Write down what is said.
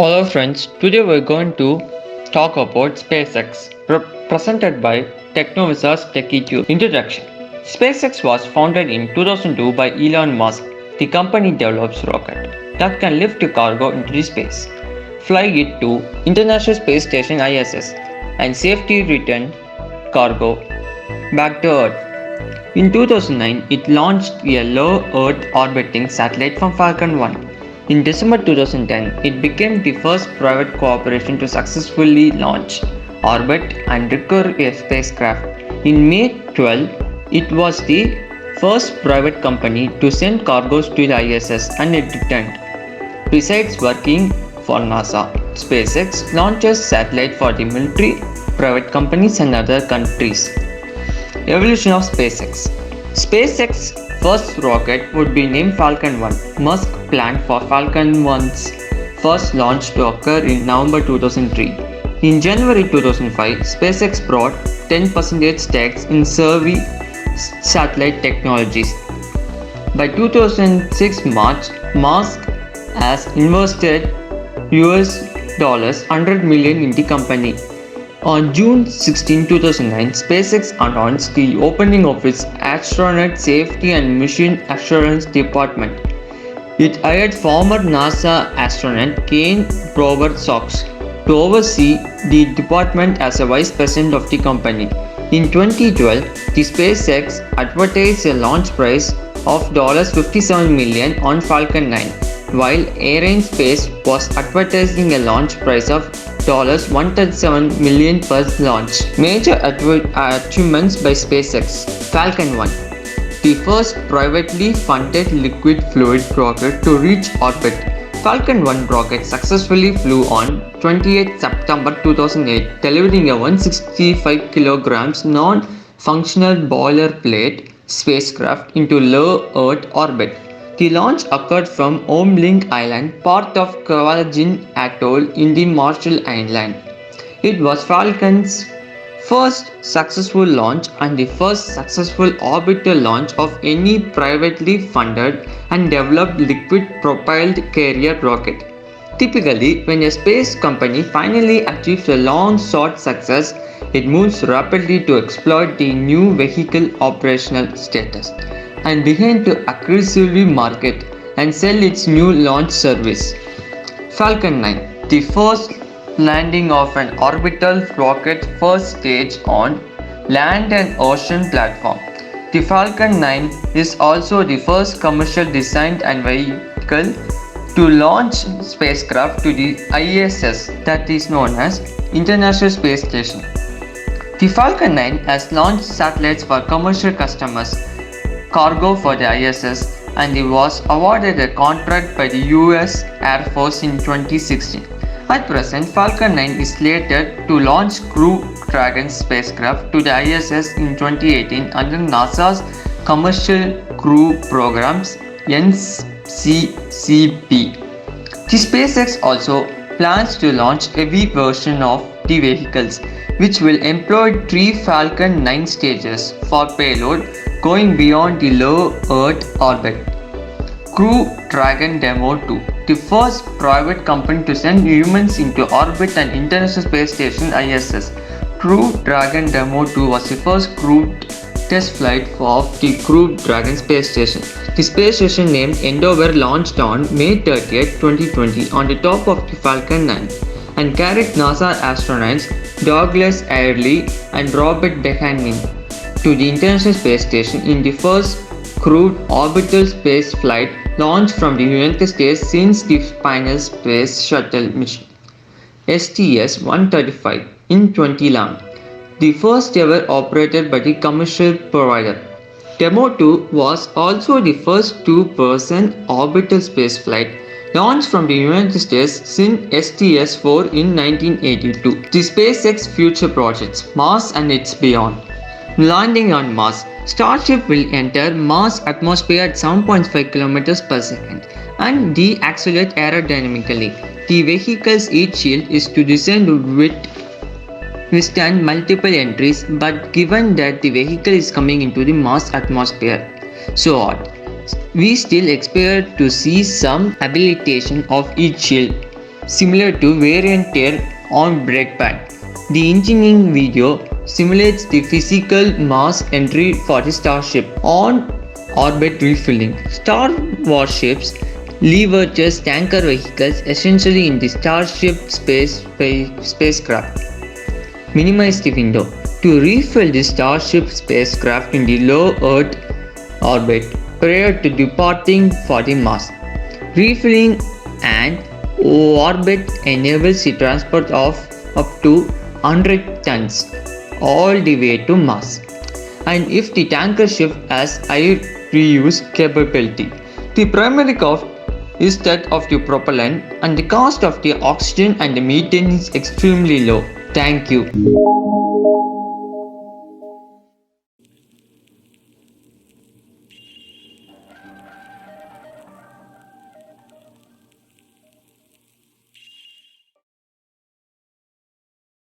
Hello friends, today we're going to talk about SpaceX, presented by Technovisa's TechieTube. Introduction. SpaceX was founded in 2002 by Elon Musk. The company develops rocket that can lift cargo into the space, fly it to International Space Station ISS, and safely return cargo back to Earth. In 2009, it launched a low Earth orbiting satellite from Falcon 1. In December 2010, it became the first private corporation to successfully launch, orbit, and recover a spacecraft. In May 12, it was the first private company to send cargoes to the ISS and it returned. Besides working for NASA, SpaceX launches satellites for the military, private companies, and other countries. Evolution of SpaceX. SpaceX's first rocket would be named Falcon 1. Musk planned for Falcon 1's first launch to occur in November 2003. In January 2005, SpaceX bought 10% stakes in Survey Satellite Technologies. By 2006 March, Musk has invested US $100 million in the company. On June 16, 2009, SpaceX announced the opening of its Astronaut Safety and Mission Assurance Department. It hired former NASA astronaut Ken Prober-Sox to oversee the department as a vice president of the company. In 2012, the SpaceX advertised a launch price of $57 million on Falcon 9, while Arianespace was advertising a launch price of $137 million per launch. Major achievements by SpaceX. Falcon 1, the first privately funded liquid fluid rocket to reach orbit. Falcon 1 rocket successfully flew on 28 September 2008, delivering a 165 kilograms non-functional boilerplate spacecraft into low Earth orbit. The launch occurred from Homelink Island, part of Kwajalein Atoll in the Marshall Islands. It was Falcon's first successful launch and the first successful orbital launch of any privately funded and developed liquid-propelled carrier rocket. Typically, when a space company finally achieves a long-sought success, it moves rapidly to exploit the new vehicle operational status and begin to aggressively market and sell its new launch service. Falcon 9, the first landing of an orbital rocket first stage on land and ocean platform. The Falcon 9 is also the first commercial designed and vehicle to launch spacecraft to the ISS, that is known as International Space Station. The Falcon 9 has launched satellites for commercial customers, cargo for the ISS, and it was awarded a contract by the US Air Force in 2016. At present, Falcon 9 is slated to launch Crew Dragon spacecraft to the ISS in 2018 under NASA's Commercial Crew Programs (NCCP). The SpaceX also plans to launch a heavy version of the vehicles, which will employ 3 Falcon 9 stages for payload going beyond the low Earth orbit. Crew Dragon Demo 2, the first private company to send humans into orbit and International Space Station ISS. Crew Dragon Demo 2 was the first crewed test flight of the Crew Dragon space station. The space station named Endeavour launched on May 30, 2020 on the top of the Falcon 9 and carried NASA astronauts Douglas Airley and Robert Duhaney to the International Space Station in the first crewed orbital space flight launched from the United States since the Spinal Space Shuttle mission STS-135 in 2011, the first ever operated by the commercial provider. Demo 2 was also the first two-person orbital spaceflight launched from the United States since STS-4 in 1982. The SpaceX future projects, Mars and its beyond. Landing on Mars. Starship will enter Mars' atmosphere at 7.5 km per second and deaccelerate aerodynamically. The vehicle's heat shield is to descend with withstand multiple entries, but given that the vehicle is coming into the Mars atmosphere, so we still expect to see some habilitation of each shield. similar to wear and tear on brake pad. The engineering video simulates the physical mass entry for the Starship on orbit refueling. Star warships leverage tanker vehicles essentially in the Starship spacecraft. Minimize the window. To refuel the Starship spacecraft in the low Earth orbit prior to departing for the Mars. Refueling and orbit enables the transport of up to 100 tons all the way to Mars. And if the tanker ship has high reuse capability, the primary cost is that of the propellant and the cost of the oxygen and the methane is extremely low. Thank you.